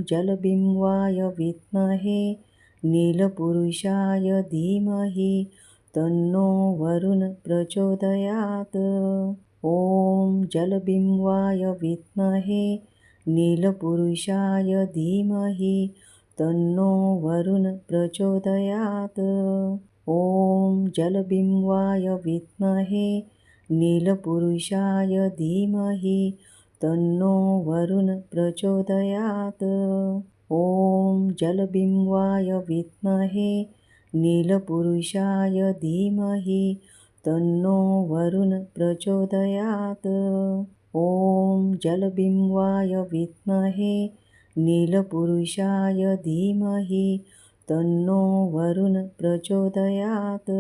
जलबिम्बाय विद्महे नीलपुरुषाय धीमहि तन्नो वरुण प्रचोदयात्। ॐ जलबिम्बाय विद्महे नीलपुरुषाय धीमहि तन्नो वरुण प्रचोदयात्। ॐ जलबिम्बाय विद्महे नीलपुरुषाय धीमहि तन्नो वरुण प्रचोदयात्। ॐ जलबिम्बाय विद्महे नीलपुरुषाय धीमहि तन्नो वरुण प्रचोदयात्। ॐ जलबिम्बाय विद्महे नीलपुरुषाय धीमहि तन्नो वरुण प्रचोदयात्।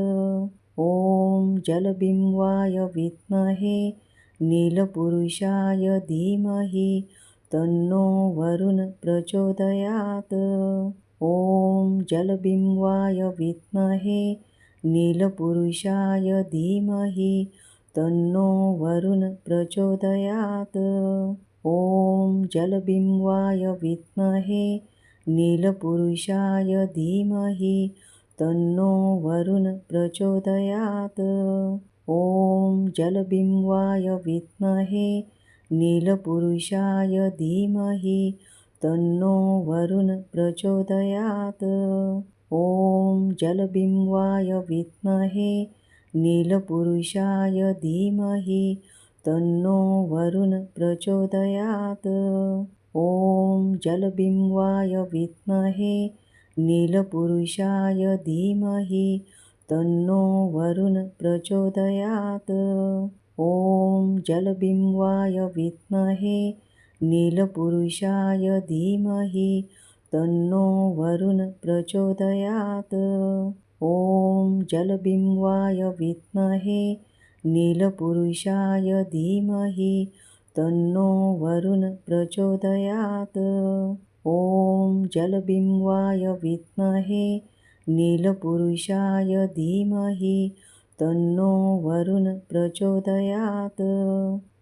ॐ जलबिम्बाय विद्महे नीलपुरुषाय धीमहि तन्नो वरुण प्रचोदयात्। ॐ जलबिम्बाय विद्महे नीलपुरुषाय धीमहि तन्नो वरुण प्रचोदयात्। ॐ जलबिम्बाय विद्महे नीलपुरुषाय धीमहि तन्नो वरुण प्रचोदयात्। ॐ जलबिम्बाय विद्महे नीलपुरुषाय धीमहि तन्नो वरुण प्रचोदयात्। ॐ जलबिम्बाय विद्महे नीलपुरुषाय धीमहि तन्नो वरुण प्रचोदयात्। ॐ जलबिम्बाय विद्महे नीलपुरुषाय धीमहि तन्नो वरुण प्रचोदयात्। ॐ जलबिम्बाय विद्महे नीलपुरुषाय धीमहि तन्नो वरुण प्रचोदयात्। ॐ जलबिम्बाय विद्महे नीलपुरुषाय धीमहि तन्नो वरुण प्रचोदयात्। ॐ जलबिम्बाय विद्महे नीलपुरुषाय धीमहि तन्नो वरुण प्रचोदयात्।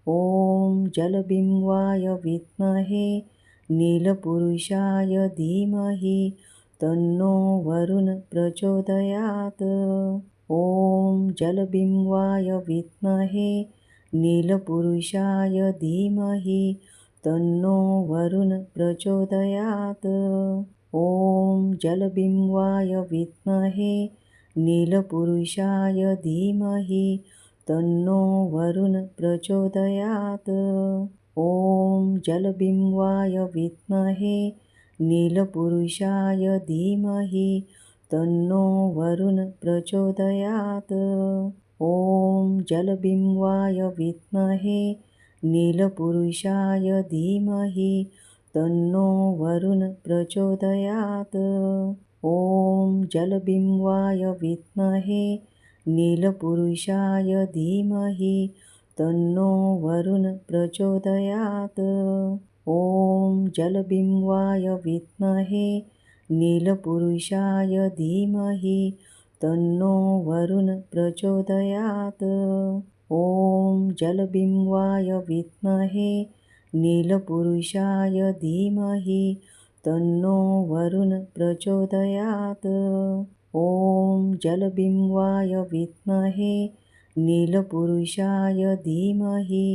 ॐ जलबिम्बाय विद्महे नीलपुरुषाय धीमहि तन्नो वरुण प्रचोदयात्। ॐ जलबिम्बाय विद्महे नीलपुरुषाय धीमहि तन्नो वरुण प्रचोदयात्। ॐ जलबिम्बाय विद्महे नीलपुरुषाय धीमहि तन्नो वरुण प्रचोदयात्। ॐ जलबिम्बाय विद्महे नीलपुरुषाय धीमहि तन्नो वरुण प्रचोदयात्। ॐ जलबिम्बाय विद्महे नीलपुरुषाय धीमहि तन्नो वरुण प्रचोदयात्। ॐ जलबिम्बाय विद्महे नीलपुरुषाय धीमहि तन्नो वरुण प्रचोदयात्। ॐ जलबिम्बाय विद्महे नीलपुरुषाय धीमहि तन्नो वरुण प्रचोदयात्। ॐ जलबिम्बाय विद्महे नीलपुरुषाय धीमहि तन्नो वरुण प्रचोदयात्। ॐ जलबिम्बाय विद्महे नीलपुरुषाय धीमहि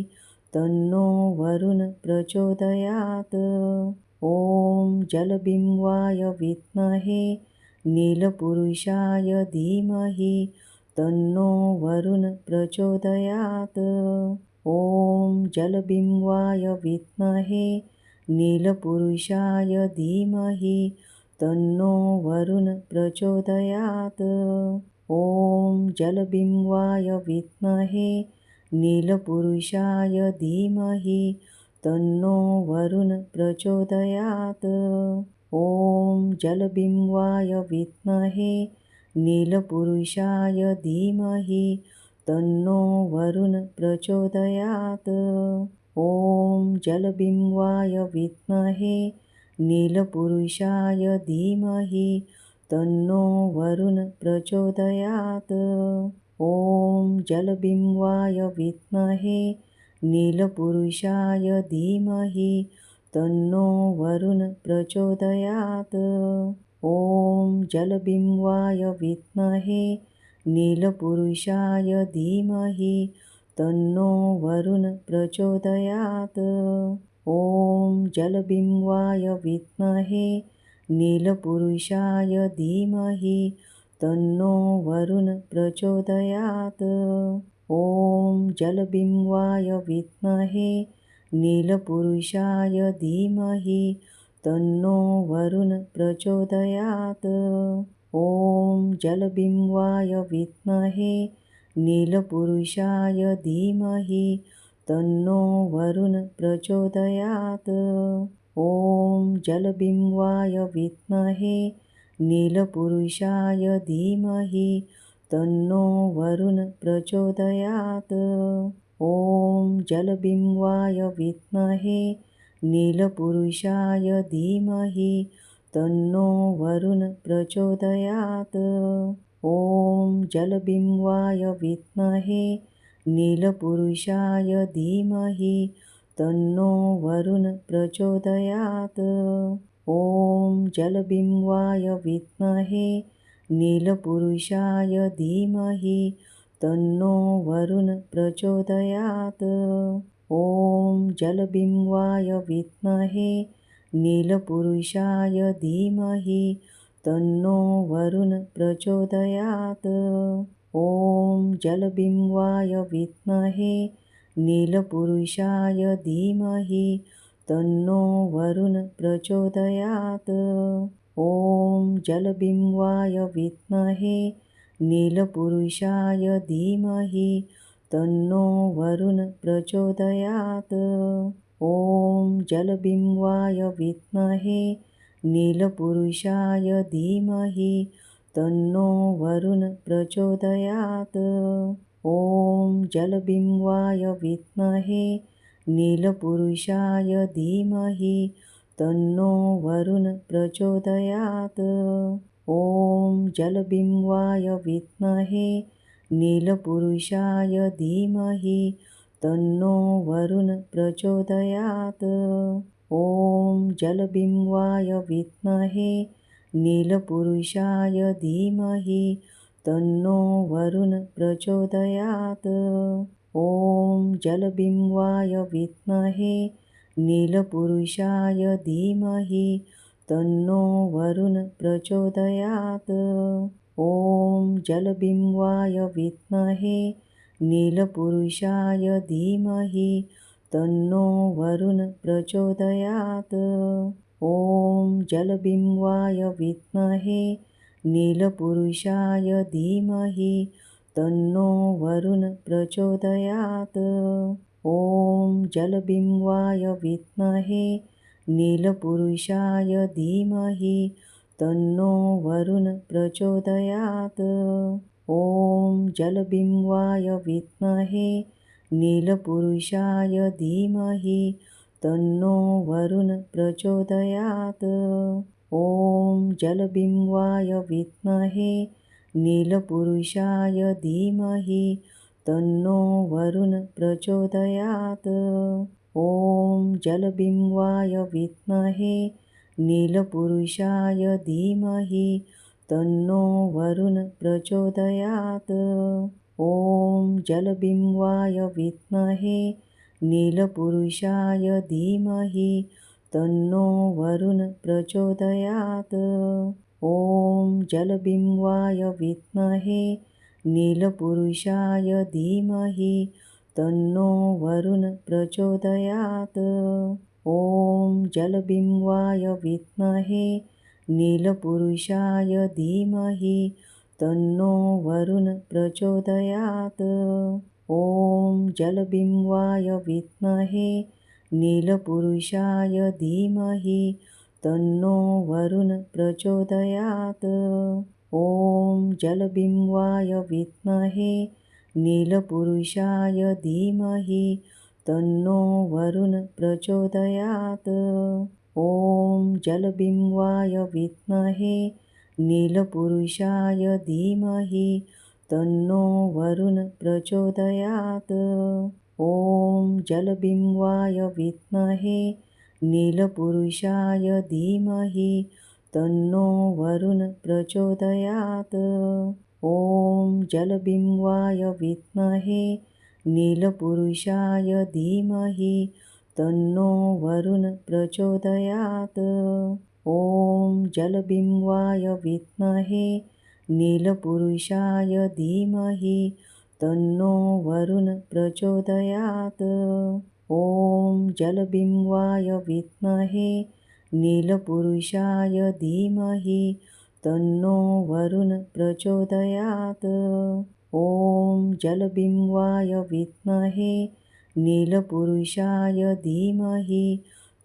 तन्नो वरुण प्रचोदयात्। ॐ जलबिम्बाय विद्महे नीलपुरुषाय धीमहि तन्नो वरुण प्रचोदयात्। ॐ जलबिम्बाय विद्महे नीलपुरुषाय धीमहि तन्नो वरुण प्रचोदयात्। ॐ जलबिम्बाय विद्महे नीलपुरुषाय धीमहि तन्नो वरुण प्रचोदयात्। ॐ जलबिम्बाय विद्महे नीलपुरुषाय धीमहि तन्नो वरुण प्रचोदयात्। ॐ जलबिम्बाय विद्महे नीलपुरुषाय धीमहि तन्नो वरुण प्रचोदयात्। ॐ जलबिम्बाय विद्महे नीलपुरुषाय धीमहि तन्नो वरुण प्रचोदयात्। ॐ जलबिम्बाय विद्महे नीलपुरुषाय धीमहि तन्नो वरुण प्रचोदयात्। ॐ जलबिम्बाय विद्महे नीलपुरुषाय धीमहि तन्नो वरुण प्रचोदयात्। ॐ जलबिम्बाय विद्महे नीलपुरुषाय धीमहि तन्नो वरुण प्रचोदयात्। ॐ जलबिम्बाय विद्महे नीलपुरुषाय धीमहि तन्नो वरुण प्रचोदयात्। ॐ जलबिम्बाय विद्महे नीलपुरुषाय धीमहि तन्नो वरुण प्रचोदयात्। ॐ जलबिम्बाय विद्महे नीलपुरुषाय धीमहि तन्नो वरुण प्रचोदयात्। ॐ जलबिम्बाय विद्महे नीलपुरुषाय धीमहि तन्नो वरुण प्रचोदयात्। ॐ जलबिम्बाय विद्महे नीलपुरुषाय धीमहि तन्नो वरुण प्रचोदयात्। ॐ जलबिम्बाय विद्महे नीलपुरुषाय धीमहि तन्नो वरुण प्रचोदयात्। ॐ जलबिम्बाय विद्महे नीलपुरुषाय धीमहि तन्नो वरुण प्रचोदयात्। ॐ जलबिम्बाय विद्महे नीलपुरुषाय धीमहि तन्नो वरुण प्रचोदयात्। ॐ जलबिम्बाय विद्महे नीलपुरुषाय धीमहि तन्नो वरुण प्रचोदयात्। ॐ जलबिम्बाय विद्महे नीलपुरुषाय धीमहि तन्नो वरुण प्रचोदयात्। ॐ जलबिम्बाय विद्महे नीलपुरुषाय धीमहि तन्नो वरुण प्रचोदयात्। ॐ जलबिम्बाय विद्महे नीलपुरुषाय धीमहि तन्नो वरुण प्रचोदयात्। ॐ जलबिम्बाय विद्महे नीलपुरुषाय धीमहि तन्नो वरुण प्रचोदयात्। ॐ जलबिम्बाय विद्महे नीलपुरुषाय धीमहि तन्नो वरुण प्रचोदयात्। ॐ जलबिम्बाय विद्महे नीलपुरुषाय धीमहि तन्नो वरुण प्रचोदयात्। ॐ जलबिम्बाय विद्महे नीलपुरुषाय धीमहि तन्नो वरुण प्रचोदयात्। ॐ जलबिम्बाय विद्महे नीलपुरुषाय धीमहि तन्नो वरुण प्रचोदयात्। ॐ जलबिम्बाय विद्महे नीलपुरुषाय धीमहि तन्नो वरुण प्रचोदयात्। ॐ जलबिम्बाय विद्महे नीलपुरुषाय धीमहि तन्नो वरुण प्रचोदयात्। ॐ जलबिम्बाय विद्महे नीलपुरुषाय धीमहि तन्नो वरुण प्रचोदयात्। ॐ जलबिम्बाय विद्महे नीलपुरुषाय धीमहि तन्नो वरुण प्रचोदयात्। ॐ जलबिम्बाय विद्महे नीलपुरुषाय धीमहि तन्नो वरुण प्रचोदयात्। ॐ जलबिम्बाय विद्महे नीलपुरुषाय धीमहि तन्नो वरुण प्रचोदयात्। ॐ जलबिम्बाय विद्महे नीलपुरुषाय धीमहि तन्नो वरुण प्रचोदयात्। ॐ जलबिम्बाय विद्महे नीलपुरुषाय धीमहि तन्नो वरुण प्रचोदयात्। ॐ जलबिम्बाय विद्महे नीलपुरुषाय धीमहि तन्नो वरुण प्रचोदयात्। ॐ जलबिम्बाय विद्महे नीलपुरुषाय धीमहि तन्नो वरुण प्रचोदयात्। ॐ जलबिम्बाय विद्महे नीलपुरुषाय धीमहि तन्नो वरुण प्रचोदयात्। ॐ जलबिम्बाय विद्महे नीलपुरुषाय धीमहि तन्नो वरुण प्रचोदयात्। ॐ जलबिम्बाय विद्महे नीलपुरुषाय धीमहि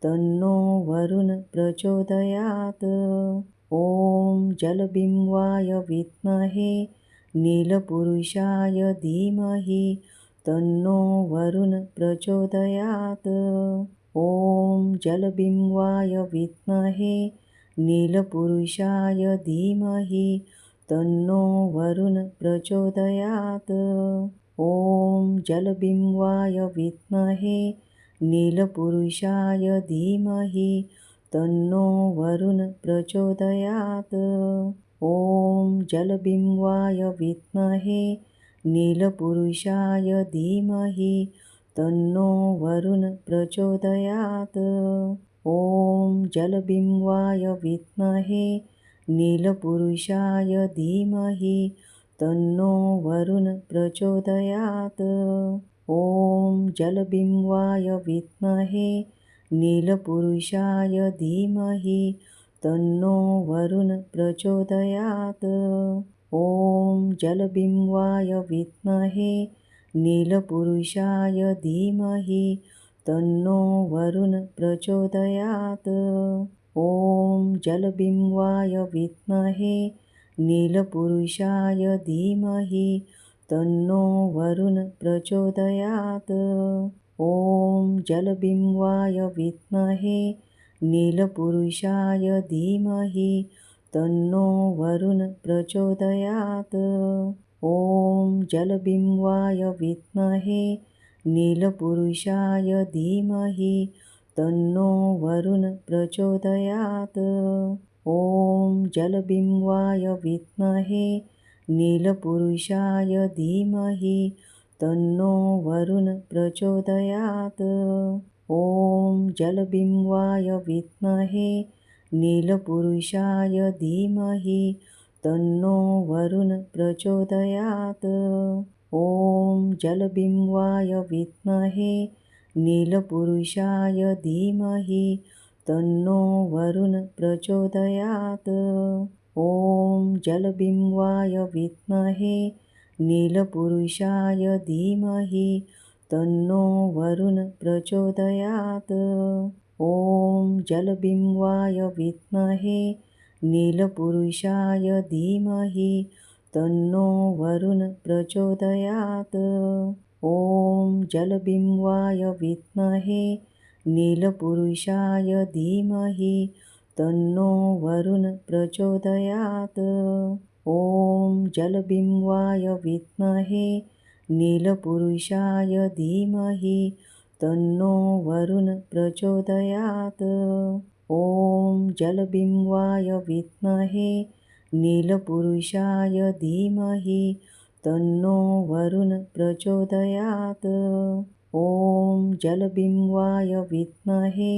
तन्नो वरुण प्रचोदयात्। ॐ जलबिम्बाय विद्महे नीलपुरुषाय धीमहि तन्नो वरुण प्रचोदयात्। ॐ जलबिम्बाय विद्महे नीलपुरुषाय धीमहि तन्नो वरुण प्रचोदयात्। ॐ जलबिम्बाय विद्महे नीलपुरुषाय धीमहि तन्नो वरुण प्रचोदयात्। ॐ जलबिम्बाय विद्महे नीलपुरुषाय धीमहि तन्नो वरुण प्रचोदयात्। ॐ जलबिम्बाय विद्महे नीलपुरुषाय धीमहि तन्नो वरुण प्रचोदयात्। ॐ जलबिम्बाय विद्महे नीलपुरुषाय धीमहि तन्नो वरुण प्रचोदयात्। ॐ जलबिम्बाय विद्महे नीलपुरुषाय धीमहि तन्नो वरुण प्रचोदयात्। ॐ जलबिम्बाय विद्महे नीलपुरुषाय धीमहि तन्नो वरुण प्रचोदयात्। ॐ जलबिम्बाय विद्महे नीलपुरुषाय धीमहि तन्नो वरुण प्रचोदयात्। ॐ जलबिम्बाय विद्महे नीलपुरुषाय धीमहि तन्नो वरुण प्रचोदयात्। ॐ जलबिम्बाय विद्महे नीलपुरुषाय धीमहि तन्नो वरुण प्रचोदयात्। ॐ जलबिम्बाय विद्महे नीलपुरुषाय धीमहि तन्नो वरुण प्रचोदयात्। ॐ जलबिम्बाय विद्महे नीलपुरुषाय धीमहि तन्नो वरुण प्रचोदयात्। ॐ जलबिम्बाय विद्महे नीलपुरुषाय धीमहि तन्नो वरुण प्रचोदयात्। ॐ जलबिम्बाय विद्महे नीलपुरुषाय धीमहि तन्नो वरुण प्रचोदयात्। ॐ जलबिम्बाय विद्महे नीलपुरुषाय धीमहि तन्नो वरुण प्रचोदयात्। ॐ जलबिम्बाय विद्महे नीलपुरुषाय धीमहि तन्नो वरुण प्रचोदयात्। ॐ जलबिम्बाय विद्महे नीलपुरुषाय धीमहि तन्नो वरुण प्रचोदयात्। ॐ जलबिम्बाय विद्महे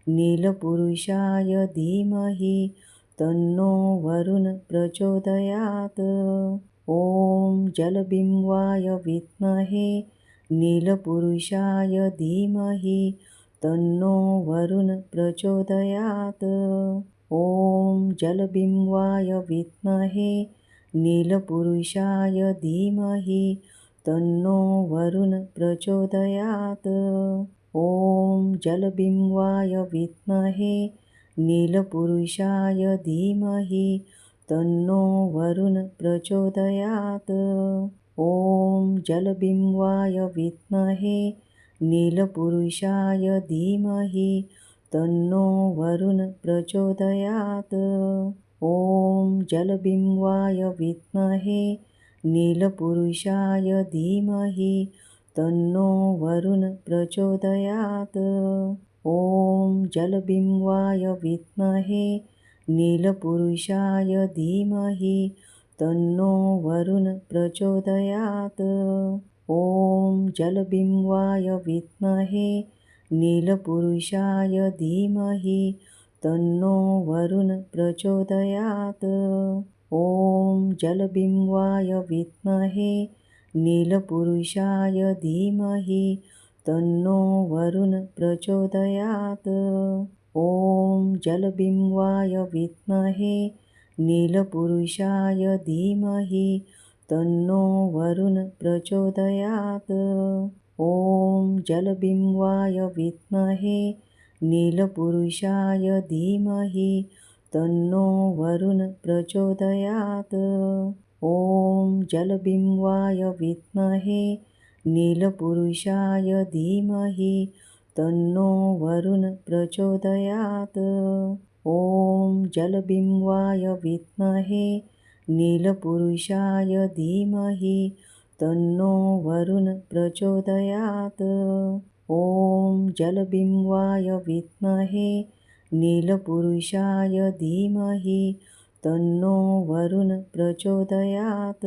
नीलपुरुषाय धीमहि तन्नो वरुण प्रचोदयात्। ॐ जलबिम्बाय विद्महे नीलपुरुषाय धीमहि तन्नो वरुण प्रचोदयात्। ॐ जलबिम्बाय विद्महे नीलपुरुषाय धीमहि तन्नो वरुण प्रचोदयात्। ॐ जलबिम्बाय विद्महे नीलपुरुषाय धीमहि तन्नो वरुण प्रचोदयात्। ॐ जलबिम्बाय विद्महे नीलपुरुषाय धीमहि तन्नो वरुण प्रचोदयात्। ॐ जलबिम्बाय विद्महे नीलपुरुषाय धीमहि तन्नो वरुण प्रचोदयात्। ॐ जलबिम्बाय विद्महे नीलपुरुषाय धीमहि तन्नो वरुण प्रचोदयात्। ॐ जलबिम्बाय विद्महे नीलपुरुषाय धीमहि तन्नो वरुण प्रचोदयात्। ॐ जलबिम्बाय विद्महे नीलपुरुषाय धीमहि तन्नो वरुण प्रचोदयात्। ॐ जलबिम्बाय विद्महे नीलपुरुषाय धीमहि तन्नो वरुण प्रचोदयात्। ॐ जलबिम्बाय विद्महे नीलपुरुषाय धीमहि तन्नो वरुण प्रचोदयात्। ॐ जलबिम्बाय विद्महे नीलपुरुषाय धीमहि तन्नो वरुण प्रचोदयात्। ॐ जलबिम्बाय विद्महे नीलपुरुषाय धीमहि तन्नो वरुण प्रचोदयात्। ॐ जलबिम्बाय विद्महे नीलपुरुषाय धीमहि तन्नो वरुण प्रचोदयात्।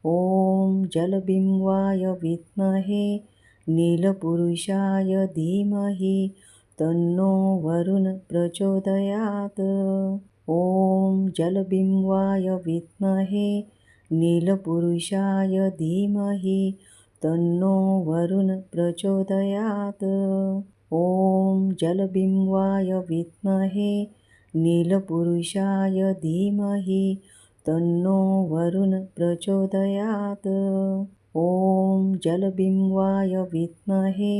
ॐ जलबिम्बाय विद्महे नीलपुरुषाय धीमहि तन्नो वरुण प्रचोदयात्। ॐ जलबिम्बाय विद्महे नीलपुरुषाय धीमहि तन्नो वरुण प्रचोदयात्। ॐ जलबिम्बाय विद्महे नीलपुरुषाय धीमहि तन्नो वरुण प्रचोदयात्। ॐ जलबिम्बाय विद्महे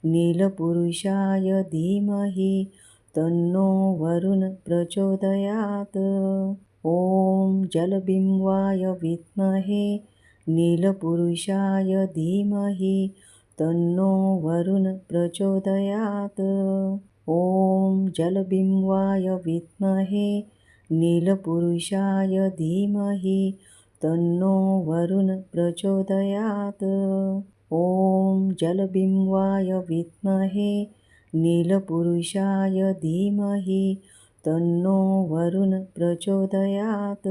नीलपुरुषाय धीमहि तन्नो वरुण प्रचोदयात्। ॐ जलबिम्बाय विद्महे नीलपुरुषाय धीमहि तन्नो वरुण प्रचोदयात्। ॐ जलबिम्बाय विद्महे नीलपुरुषाय धीमहि तन्नो वरुण प्रचोदयात्। ॐ जलबिम्बाय विद्महे नीलपुरुषाय धीमहि तन्नो वरुण प्रचोदयात्।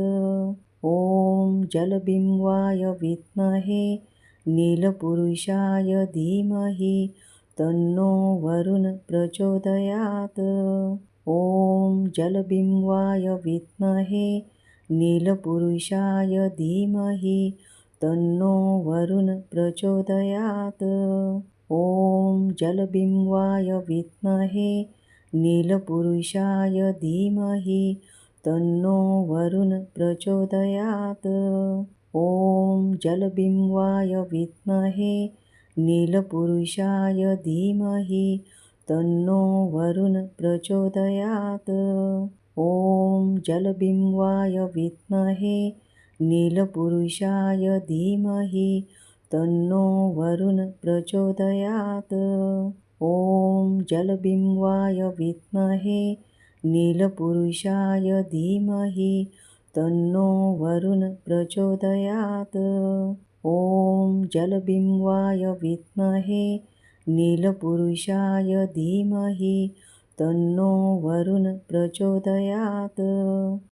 ॐ जलबिम्बाय विद्महे नीलपुरुषाय धीमहि तन्नो वरुण प्रचोदयात्। ॐ जलबिम्बाय विद्महे नीलपुरुषाय धीमहि तन्नो वरुण प्रचोदयात्। ॐ जलबिम्बाय विद्महे नीलपुरुषाय धीमहि तन्नो वरुण प्रचोदयात्। ॐ जलबिम्बाय विद्महे नीलपुरुषाय धीमहि तन्नो वरुण प्रचोदयात्। ॐ जलबिम्बाय विद्महे नीलपुरुषाय धीमहि तन्नो वरुण प्रचोदयात्। ॐ जलबिम्बाय विद्महे नीलपुरुषाय धीमहि तन्नो वरुण प्रचोदयात्। ॐ जलबिम्बाय विद्महे नीलपुरुषाय धीमहि तन्नो वरुण प्रचोदयात्।